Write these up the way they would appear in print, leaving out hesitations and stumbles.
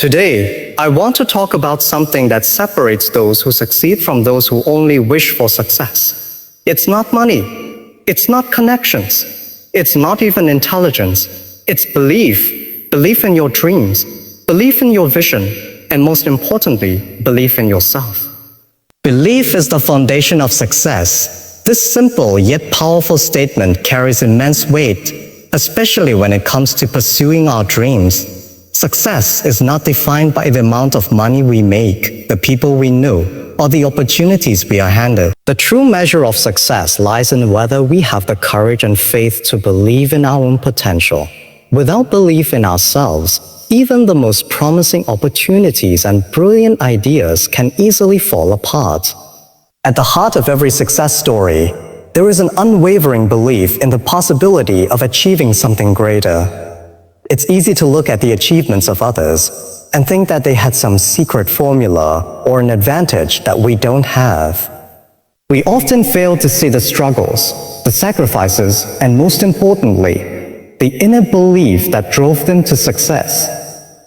Today, I want to talk about something that separates those who succeed from those who only wish for success. It's not money. It's not connections. It's not even intelligence. It's belief. Belief in your dreams. Belief in your vision. And most importantly, belief in yourself. Belief is the foundation of success. This simple yet powerful statement carries immense weight, especially when it comes to pursuing our dreams. Success is not defined by the amount of money we make, the people we know, or the opportunities we are handed. The true measure of success lies in whether we have the courage and faith to believe in our own potential. Without belief in ourselves, even the most promising opportunities and brilliant ideas can easily fall apart. At the heart of every success story, there is an unwavering belief in the possibility of achieving something greater. It's easy to look at the achievements of others and think that they had some secret formula or an advantage that we don't have. We often fail to see the struggles, the sacrifices, and most importantly, the inner belief that drove them to success.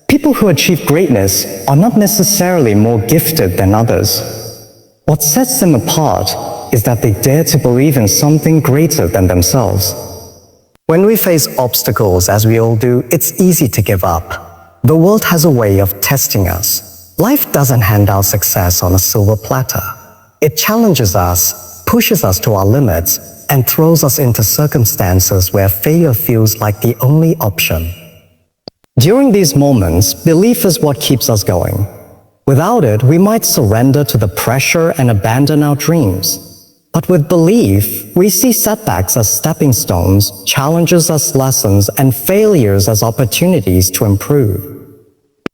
People who achieve greatness are not necessarily more gifted than others. What sets them apart is that they dare to believe in something greater than themselves. When we face obstacles, as we all do, it's easy to give up. The world has a way of testing us. Life doesn't hand out success on a silver platter. It challenges us, pushes us to our limits, and throws us into circumstances where failure feels like the only option. During these moments, belief is what keeps us going. Without it, we might surrender to the pressure and abandon our dreams. But with belief, we see setbacks as stepping stones, challenges as lessons, and failures as opportunities to improve.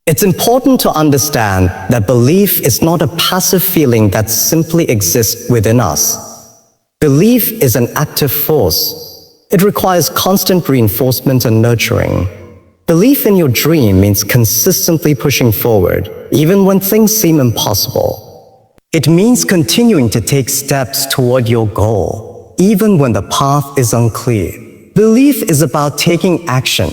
It's important to understand that belief is not a passive feeling that simply exists within us. Belief is an active force. It requires constant reinforcement and nurturing. Belief in your dream means consistently pushing forward, even when things seem impossible. It means continuing to take steps toward your goal, even when the path is unclear. Belief is about taking action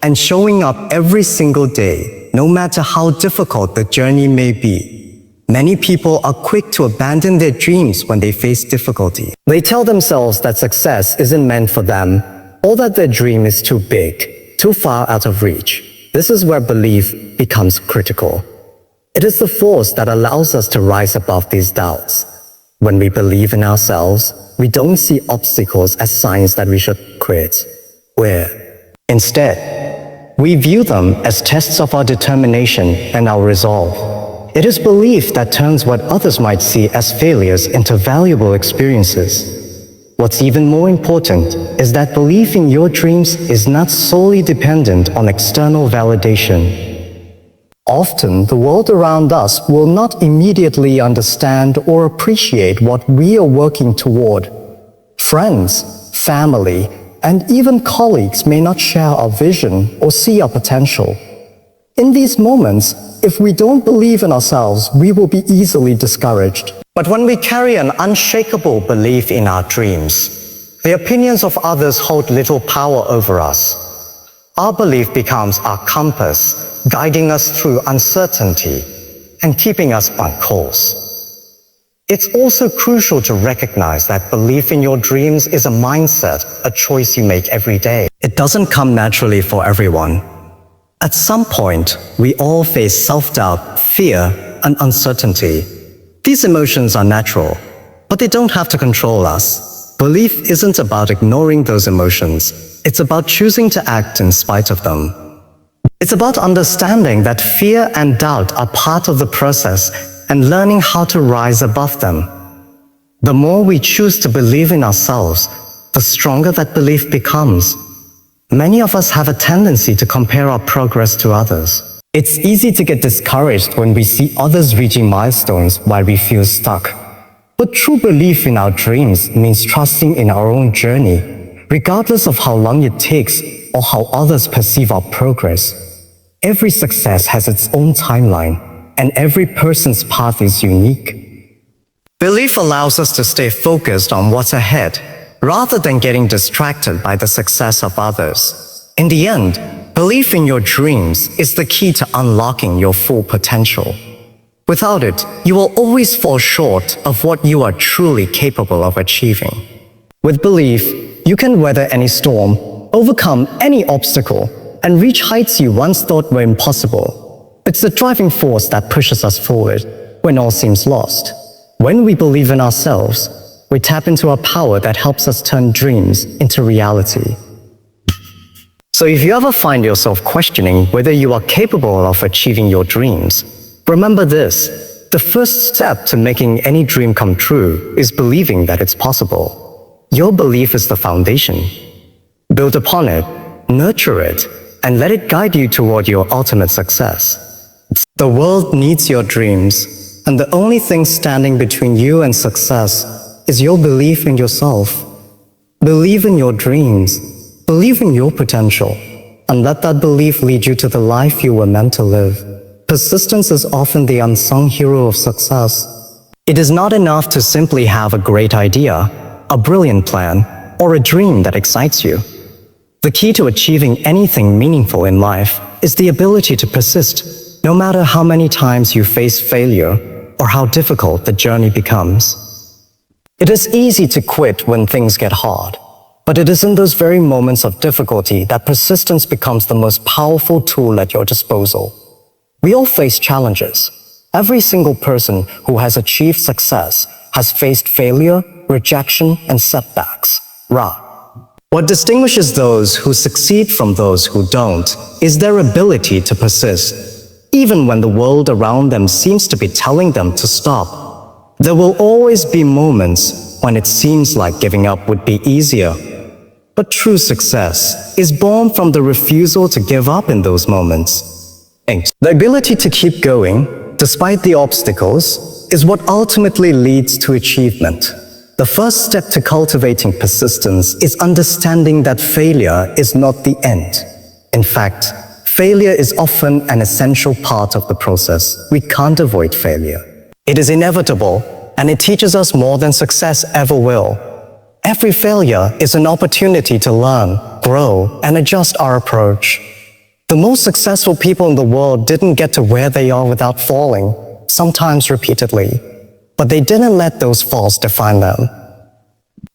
and showing up every single day, no matter how difficult the journey may be. Many people are quick to abandon their dreams when they face difficulty. They tell themselves that success isn't meant for them, or that their dream is too big, too far out of reach. This is where belief becomes critical. It is the force that allows us to rise above these doubts. When we believe in ourselves, we don't see obstacles as signs that we should quit. Instead, we view them as tests of our determination and our resolve. It is belief that turns what others might see as failures into valuable experiences. What's even more important is that belief in your dreams is not solely dependent on external validation. Often, the world around us will not immediately understand or appreciate what we are working toward. Friends, family, and even colleagues may not share our vision or see our potential. In these moments, if we don't believe in ourselves, we will be easily discouraged. But when we carry an unshakable belief in our dreams, the opinions of others hold little power over us. Our belief becomes our compass, guiding us through uncertainty and keeping us on course. It's also crucial to recognize that belief in your dreams is a mindset, a choice you make every day. It doesn't come naturally for everyone. At some point, we all face self-doubt, fear, and uncertainty. These emotions are natural, but they don't have to control us. Belief isn't about ignoring those emotions. It's about choosing to act in spite of them. It's about understanding that fear and doubt are part of the process and learning how to rise above them. The more we choose to believe in ourselves, the stronger that belief becomes. Many of us have a tendency to compare our progress to others. It's easy to get discouraged when we see others reaching milestones while we feel stuck. But true belief in our dreams means trusting in our own journey, regardless of how long it takes or how others perceive our progress. Every success has its own timeline, and every person's path is unique. Belief allows us to stay focused on what's ahead, rather than getting distracted by the success of others. In the end, Belief in your dreams is the key to unlocking your full potential. Without it, you will always fall short of what you are truly capable of achieving. With belief, you can weather any storm, overcome any obstacle, and reach heights you once thought were impossible. It's the driving force that pushes us forward when all seems lost. When we believe in ourselves, we tap into a power that helps us turn dreams into reality. So if you ever find yourself questioning whether you are capable of achieving your dreams, remember this: the first step to making any dream come true is believing that it's possible. Your belief is the foundation. Build upon it, nurture it, and let it guide you toward your ultimate success. The world needs your dreams, and the only thing standing between you and success is your belief in yourself. Believe in your dreams, believe in your potential, and let that belief lead you to the life you were meant to live. Persistence is often the unsung hero of success. It is not enough to simply have a great idea, a brilliant plan, or a dream that excites you. The key to achieving anything meaningful in life is the ability to persist, no matter how many times you face failure or how difficult the journey becomes. It is easy to quit when things get hard, but it is in those very moments of difficulty that persistence becomes the most powerful tool at your disposal. We all face challenges. Every single person who has achieved success has faced failure, rejection, and setbacks. What distinguishes those who succeed from those who don't is their ability to persist, even when the world around them seems to be telling them to stop. There will always be moments when it seems like giving up would be easier. But true success is born from the refusal to give up in those moments. The ability to keep going, despite the obstacles, is what ultimately leads to achievement. The first step to cultivating persistence is understanding that failure is not the end. In fact, failure is often an essential part of the process. We can't avoid failure. It is inevitable, and it teaches us more than success ever will. Every failure is an opportunity to learn, grow, and adjust our approach. The most successful people in the world didn't get to where they are without falling, sometimes repeatedly. But they didn't let those falls define them.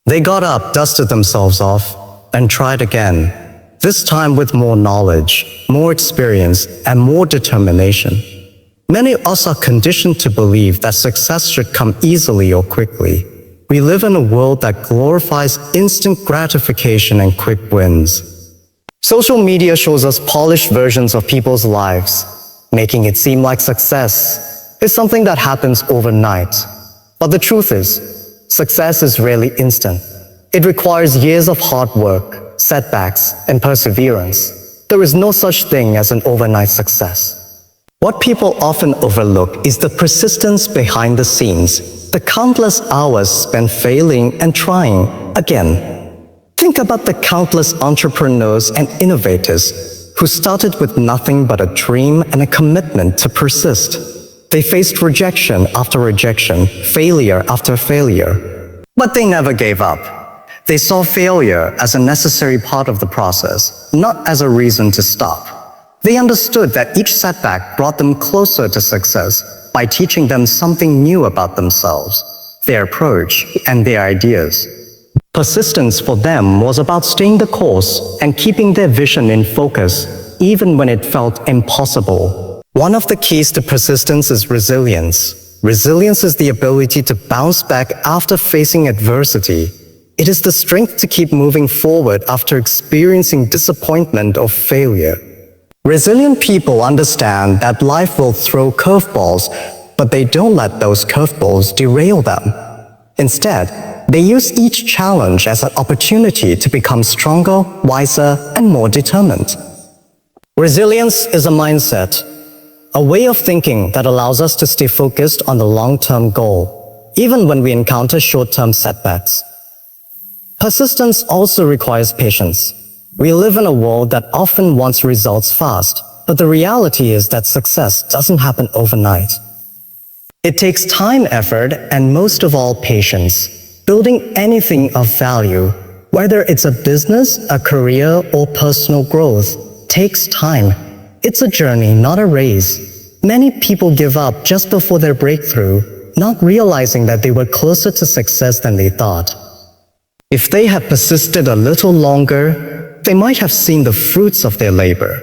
They got up, dusted themselves off, and tried again, this time with more knowledge, more experience, and more determination. Many of us are conditioned to believe that success should come easily or quickly. We live in a world that glorifies instant gratification and quick wins. Social media shows us polished versions of people's lives, making it seem like success is something that happens overnight. But the truth is, success is rarely instant. It requires years of hard work, setbacks, and perseverance. There is no such thing as an overnight success. What people often overlook is the persistence behind the scenes, the countless hours spent failing and trying again. Think about the countless entrepreneurs and innovators who started with nothing but a dream and a commitment to persist. They faced rejection after rejection, failure after failure. But they never gave up. They saw failure as a necessary part of the process, not as a reason to stop. They understood that each setback brought them closer to success by teaching them something new about themselves, their approach, and their ideas. Persistence for them was about staying the course and keeping their vision in focus, even when it felt impossible. One of the keys to persistence is resilience. Resilience is the ability to bounce back after facing adversity. It is the strength to keep moving forward after experiencing disappointment or failure. Resilient people understand that life will throw curveballs, but they don't let those curveballs derail them. Instead, they use each challenge as an opportunity to become stronger, wiser, and more determined. Resilience is a mindset, a way of thinking that allows us to stay focused on the long-term goal, even when we encounter short-term setbacks. Persistence also requires patience. We live in a world that often wants results fast, but the reality is that success doesn't happen overnight. It takes time, effort, and most of all, patience. Building anything of value, whether it's a business, a career, or personal growth, takes time. It's a journey, not a race. Many people give up just before their breakthrough, not realizing that they were closer to success than they thought. If they had persisted a little longer, they might have seen the fruits of their labor.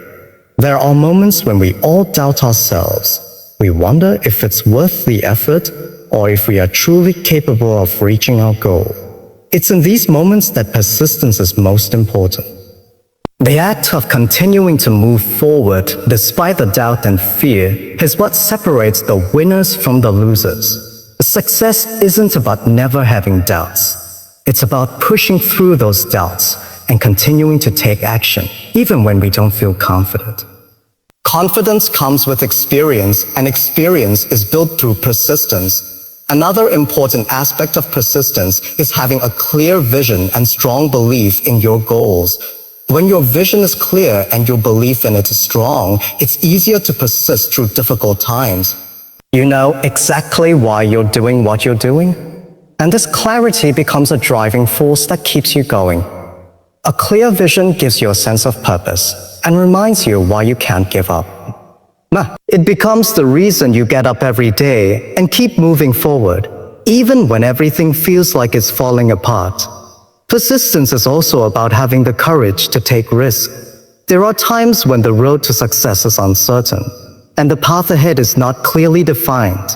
There are moments when we all doubt ourselves. We wonder if it's worth the effort or if we are truly capable of reaching our goal. It's in these moments that persistence is most important. The act of continuing to move forward despite the doubt and fear is what separates the winners from the losers. Success isn't about never having doubts. It's about pushing through those doubts and continuing to take action, even when we don't feel confident. Confidence comes with experience, and experience is built through persistence. Another important aspect of persistence is having a clear vision and strong belief in your goals. When your vision is clear and your belief in it is strong, it's easier to persist through difficult times. You know exactly why you're doing what you're doing, and this clarity becomes a driving force that keeps you going. A clear vision gives you a sense of purpose and reminds you why you can't give up. It becomes the reason you get up every day and keep moving forward, even when everything feels like it's falling apart. Persistence is also about having the courage to take risks. There are times when the road to success is uncertain, and the path ahead is not clearly defined.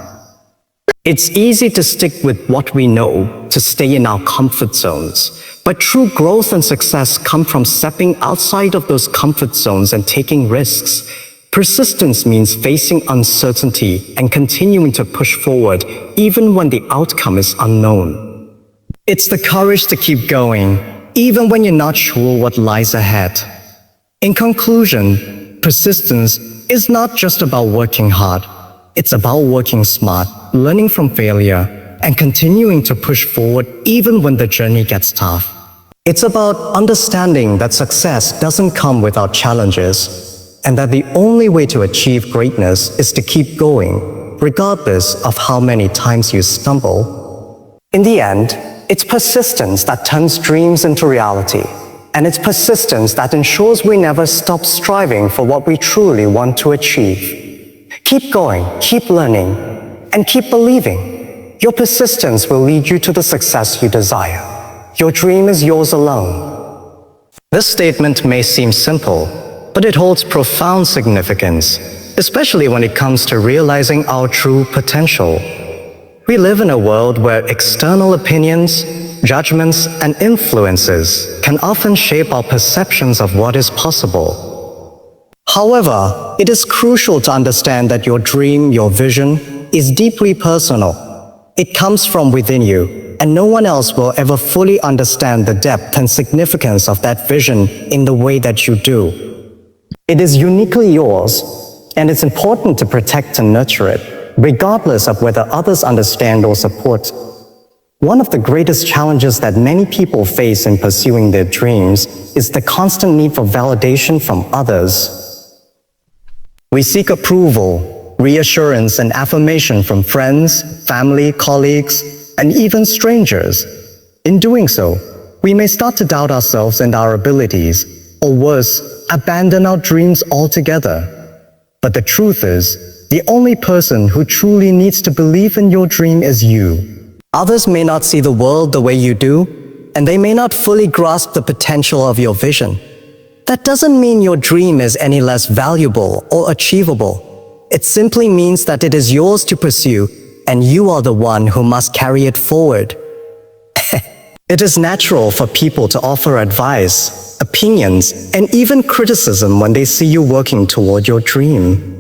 It's easy to stick with what we know, to stay in our comfort zones. But true growth and success come from stepping outside of those comfort zones and taking risks. Persistence means facing uncertainty and continuing to push forward, even when the outcome is unknown. It's the courage to keep going, even when you're not sure what lies ahead. In conclusion, persistence is not just about working hard. It's about working smart, learning from failure, and continuing to push forward even when the journey gets tough. It's about understanding that success doesn't come without challenges, and that the only way to achieve greatness is to keep going, regardless of how many times you stumble. In the end, it's persistence that turns dreams into reality, and it's persistence that ensures we never stop striving for what we truly want to achieve. Keep going, keep learning, and keep believing. Your persistence will lead you to the success you desire. Your dream is yours alone. This statement may seem simple, but it holds profound significance, especially when it comes to realizing our true potential. We live in a world where external opinions, judgments, and influences can often shape our perceptions of what is possible. However, it is crucial to understand that your dream, your vision, is deeply personal. It comes from within you, and no one else will ever fully understand the depth and significance of that vision in the way that you do. It is uniquely yours, and it's important to protect and nurture it, regardless of whether others understand or support. One of the greatest challenges that many people face in pursuing their dreams is the constant need for validation from others. We seek approval, reassurance, and affirmation from friends, family, colleagues, and even strangers. In doing so, we may start to doubt ourselves and our abilities, or worse, abandon our dreams altogether. But the truth is, the only person who truly needs to believe in your dream is you. Others may not see the world the way you do, and they may not fully grasp the potential of your vision. That doesn't mean your dream is any less valuable or achievable. It simply means that it is yours to pursue, and you are the one who must carry it forward. It is natural for people to offer advice, opinions, and even criticism when they see you working toward your dream.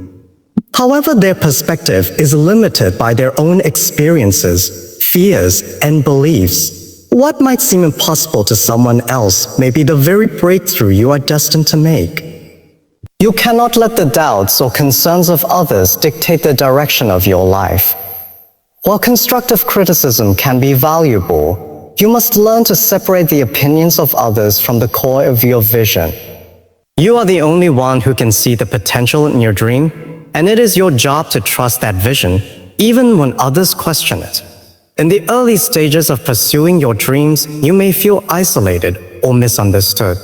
However, their perspective is limited by their own experiences, fears, and beliefs. What might seem impossible to someone else may be the very breakthrough you are destined to make. You cannot let the doubts or concerns of others dictate the direction of your life. While constructive criticism can be valuable, you must learn to separate the opinions of others from the core of your vision. You are the only one who can see the potential in your dream, and it is your job to trust that vision, even when others question it. In the early stages of pursuing your dreams, you may feel isolated or misunderstood.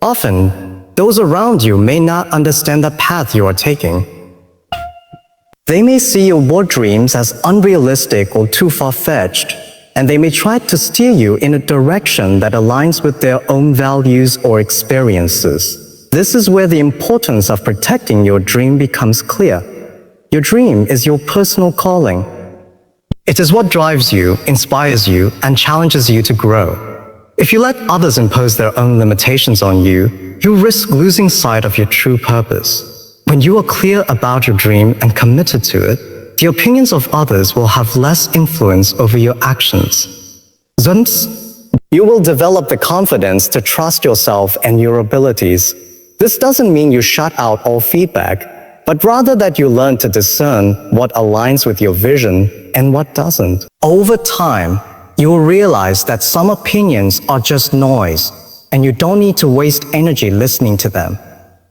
Often, Those around you may not understand the path you are taking. They may see your dreams as unrealistic or too far-fetched, and they may try to steer you in a direction that aligns with their own values or experiences. This is where the importance of protecting your dream becomes clear. Your dream is your personal calling. It is what drives you, inspires you, and challenges you to grow. If you let others impose their own limitations on you, you risk losing sight of your true purpose. When you are clear about your dream and committed to it, the opinions of others will have less influence over your actions. Thus, you will develop the confidence to trust yourself and your abilities. This doesn't mean you shut out all feedback, but rather that you learn to discern what aligns with your vision and what doesn't. Over time, you will realize that some opinions are just noise, and you don't need to waste energy listening to them.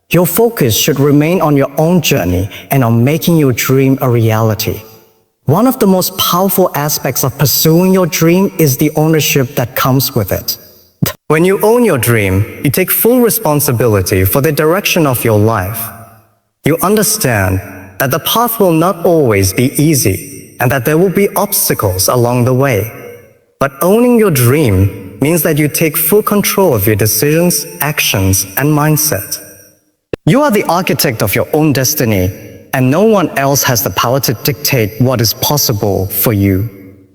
Your focus should remain on your own journey and on making your dream a reality. One of the most powerful aspects of pursuing your dream is the ownership that comes with it. When you own your dream, you take full responsibility for the direction of your life. You understand that the path will not always be easy and that there will be obstacles along the way. But owning your dream means that you take full control of your decisions, actions, and mindset. You are the architect of your own destiny, and no one else has the power to dictate what is possible for you.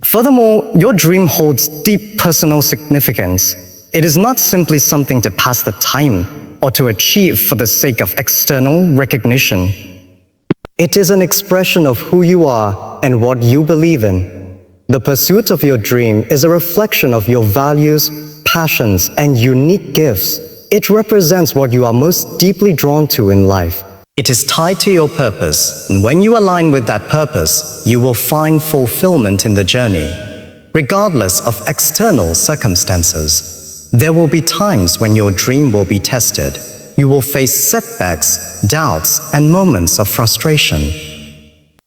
Furthermore, your dream holds deep personal significance. It is not simply something to pass the time or to achieve for the sake of external recognition. It is an expression of who you are and what you believe in. The pursuit of your dream is a reflection of your values, passions, and unique gifts. It represents what you are most deeply drawn to in life. It is tied to your purpose, and when you align with that purpose, you will find fulfillment in the journey. Regardless of external circumstances, there will be times when your dream will be tested. You will face setbacks, doubts, and moments of frustration.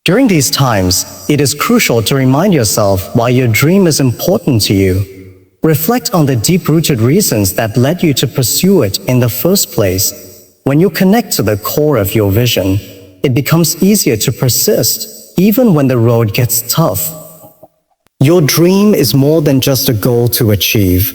During these times, it is crucial to remind yourself why your dream is important to you. Reflect on the deep-rooted reasons that led you to pursue it in the first place. When you connect to the core of your vision, it becomes easier to persist, even when the road gets tough. Your dream is more than just a goal to achieve.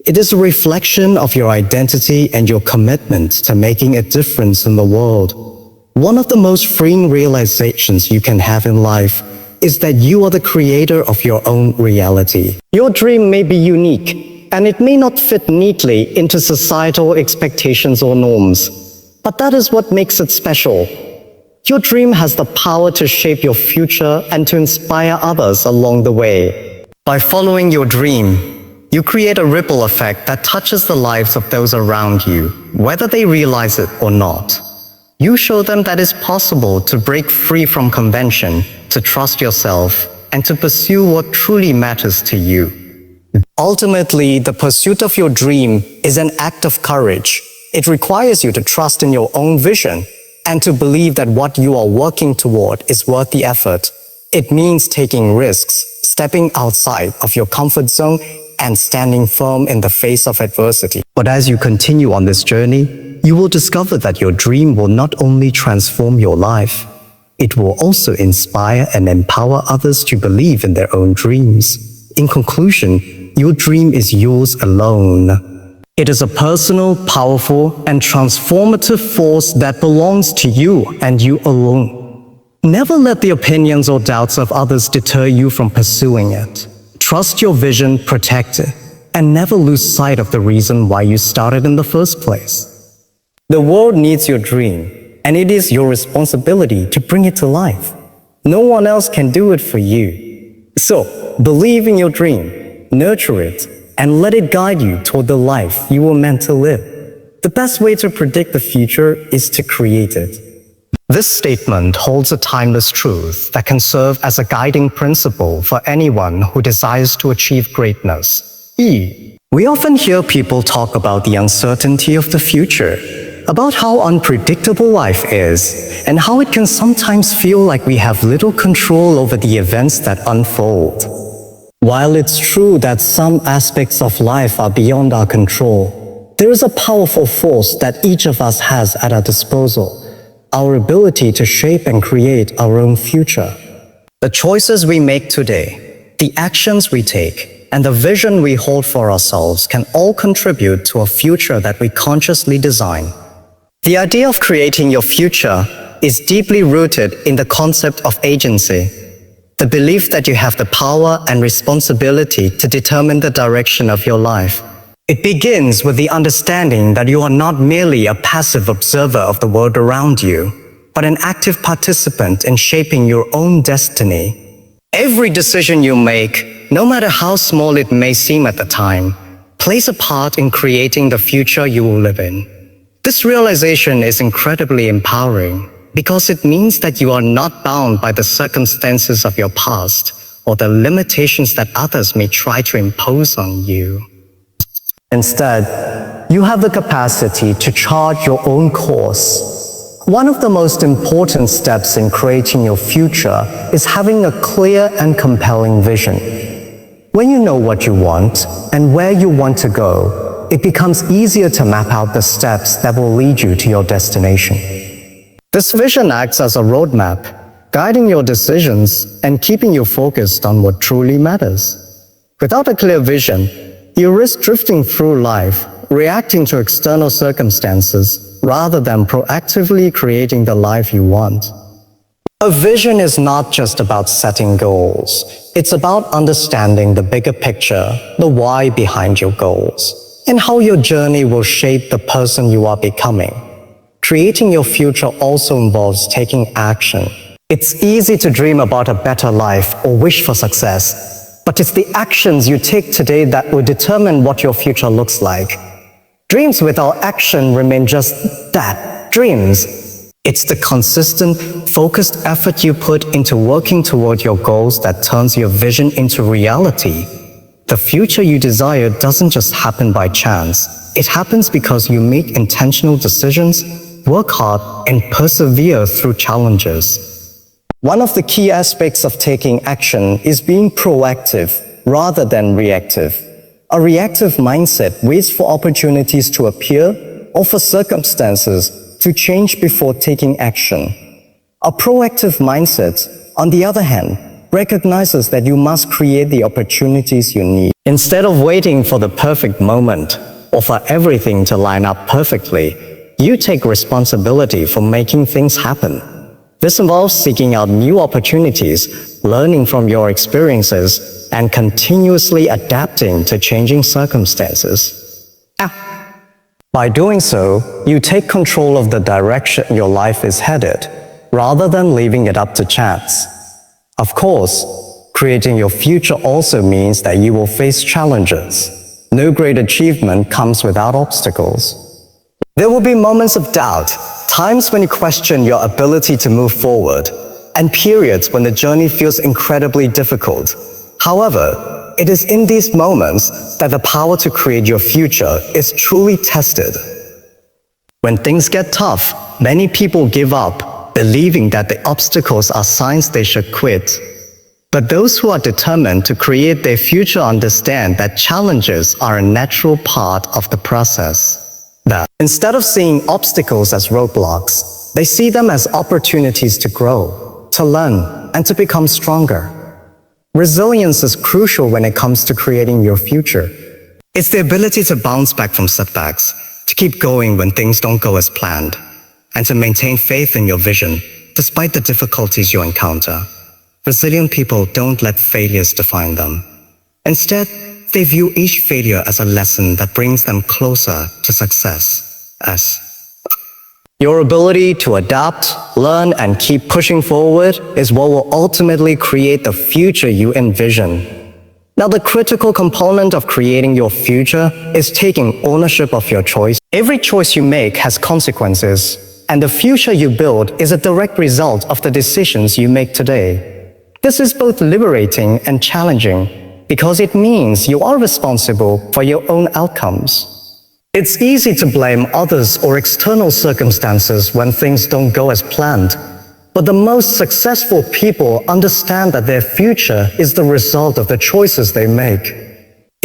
It is a reflection of your identity and your commitment to making a difference in the world. One of the most freeing realizations you can have in life is that you are the creator of your own reality. Your dream may be unique, and it may not fit neatly into societal expectations or norms. But that is what makes it special. Your dream has the power to shape your future and to inspire others along the way. By following your dream, you create a ripple effect that touches the lives of those around you, whether they realize it or not. You show them that it's possible to break free from convention, to trust yourself, and to pursue what truly matters to you. Ultimately, the pursuit of your dream is an act of courage. It requires you to trust in your own vision and to believe that what you are working toward is worth the effort. It means taking risks, stepping outside of your comfort zone, and standing firm in the face of adversity. But as you continue on this journey, you will discover that your dream will not only transform your life, it will also inspire and empower others to believe in their own dreams. In conclusion, your dream is yours alone. It is a personal, powerful, and transformative force that belongs to you and you alone. Never let the opinions or doubts of others deter you from pursuing it. Trust your vision, protect it, and never lose sight of the reason why you started in the first place. The world needs your dream, and it is your responsibility to bring it to life. No one else can do it for you. So, believe in your dream, nurture it, and let it guide you toward the life you were meant to live. The best way to predict the future is to create it. This statement holds a timeless truth that can serve as a guiding principle for anyone who desires to achieve greatness. We often hear people talk about the uncertainty of the future, about how unpredictable life is, and how it can sometimes feel like we have little control over the events that unfold. While it's true that some aspects of life are beyond our control, There is a powerful force that each of us has at our disposal, our ability to shape and create our own future. The choices we make today, the actions we take, and the vision we hold for ourselves can all contribute to a future that we consciously design. The idea of creating your future is deeply rooted in the concept of agency, the belief that you have the power and responsibility to determine the direction of your life. It begins with the understanding that you are not merely a passive observer of the world around you, but an active participant in shaping your own destiny. Every decision you make, no matter how small it may seem at the time, plays a part in creating the future you will live in. This realization is incredibly empowering because it means that you are not bound by the circumstances of your past or the limitations that others may try to impose on you. Instead, you have the capacity to chart your own course. One of the most important steps in creating your future is having a clear and compelling vision. When you know what you want and where you want to go, it becomes easier to map out the steps that will lead you to your destination. This vision acts as a roadmap, guiding your decisions and keeping you focused on what truly matters. Without a clear vision, you risk drifting through life, reacting to external circumstances, rather than proactively creating the life you want. A vision is not just about setting goals. It's about understanding the bigger picture, the why behind your goals, and how your journey will shape the person you are becoming. Creating your future also involves taking action. It's easy to dream about a better life or wish for success, but it's the actions you take today that will determine what your future looks like. Dreams without action remain just that, dreams. It's the consistent, focused effort you put into working toward your goals that turns your vision into reality. The future you desire doesn't just happen by chance. It happens because you make intentional decisions, work hard, and persevere through challenges. One of the key aspects of taking action is being proactive rather than reactive. A reactive mindset waits for opportunities to appear or for circumstances to change before taking action. A proactive mindset, on the other hand, recognizes that you must create the opportunities you need. Instead of waiting for the perfect moment or for everything to line up perfectly, you take responsibility for making things happen. This involves seeking out new opportunities, learning from your experiences, and continuously adapting to changing circumstances. By doing so, you take control of the direction your life is headed, rather than leaving it up to chance. Of course, creating your future also means that you will face challenges. No great achievement comes without obstacles. There will be moments of doubt, times when you question your ability to move forward, and periods when the journey feels incredibly difficult. However, it is in these moments that the power to create your future is truly tested. When things get tough, many people give up, believing that the obstacles are signs they should quit. But those who are determined to create their future understand that challenges are a natural part of the process. That instead of seeing obstacles as roadblocks, they see them as opportunities to grow, to learn, and to become stronger. Resilience is crucial when it comes to creating your future. It's the ability to bounce back from setbacks, to keep going when things don't go as planned, and to maintain faith in your vision despite the difficulties you encounter. Resilient people don't let failures define them. Instead, they view each failure as a lesson that brings them closer to success. Your ability to adapt, learn, and keep pushing forward is what will ultimately create the future you envision. Now, the critical component of creating your future is taking ownership of your choice. Every choice you make has consequences, and the future you build is a direct result of the decisions you make today. This is both liberating and challenging, because it means you are responsible for your own outcomes. It's easy to blame others or external circumstances when things don't go as planned, but the most successful people understand that their future is the result of the choices they make.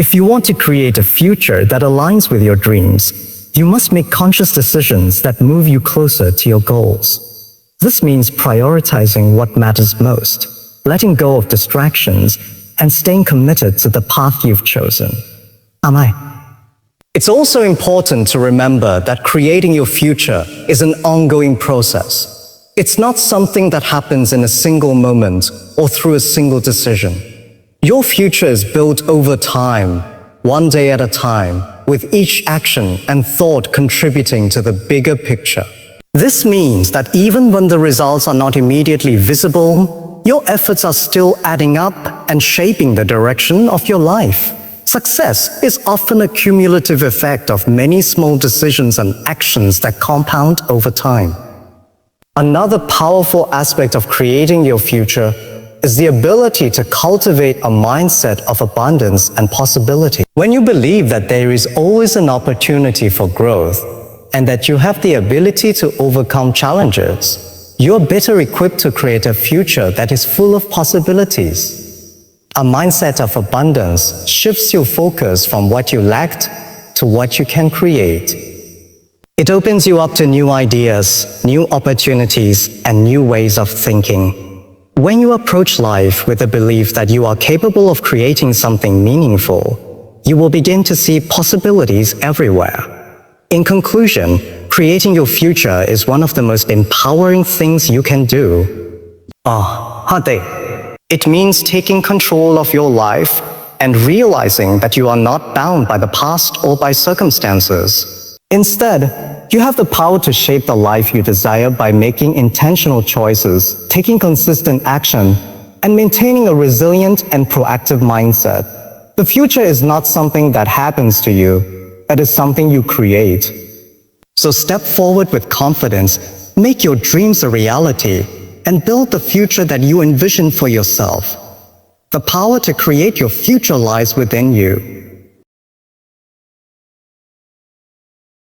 If you want to create a future that aligns with your dreams, you must make conscious decisions that move you closer to your goals. This means prioritizing what matters most, letting go of distractions, and staying committed to the path you've chosen. Am I? It's also important to remember that creating your future is an ongoing process. It's not something that happens in a single moment or through a single decision. Your future is built over time, one day at a time, with each action and thought contributing to the bigger picture. This means that even when the results are not immediately visible, your efforts are still adding up and shaping the direction of your life. Success is often a cumulative effect of many small decisions and actions that compound over time. Another powerful aspect of creating your future is the ability to cultivate a mindset of abundance and possibility. When you believe that there is always an opportunity for growth and that you have the ability to overcome challenges, you are better equipped to create a future that is full of possibilities. A mindset of abundance shifts your focus from what you lacked to what you can create. It opens you up to new ideas, new opportunities, and new ways of thinking. When you approach life with the belief that you are capable of creating something meaningful, you will begin to see possibilities everywhere. In conclusion, creating your future is one of the most empowering things you can do. It means taking control of your life and realizing that you are not bound by the past or by circumstances. Instead, you have the power to shape the life you desire by making intentional choices, taking consistent action, and maintaining a resilient and proactive mindset. The future is not something that happens to you, it is something you create. So step forward with confidence, make your dreams a reality, and build the future that you envision for yourself. The power to create your future lies within you.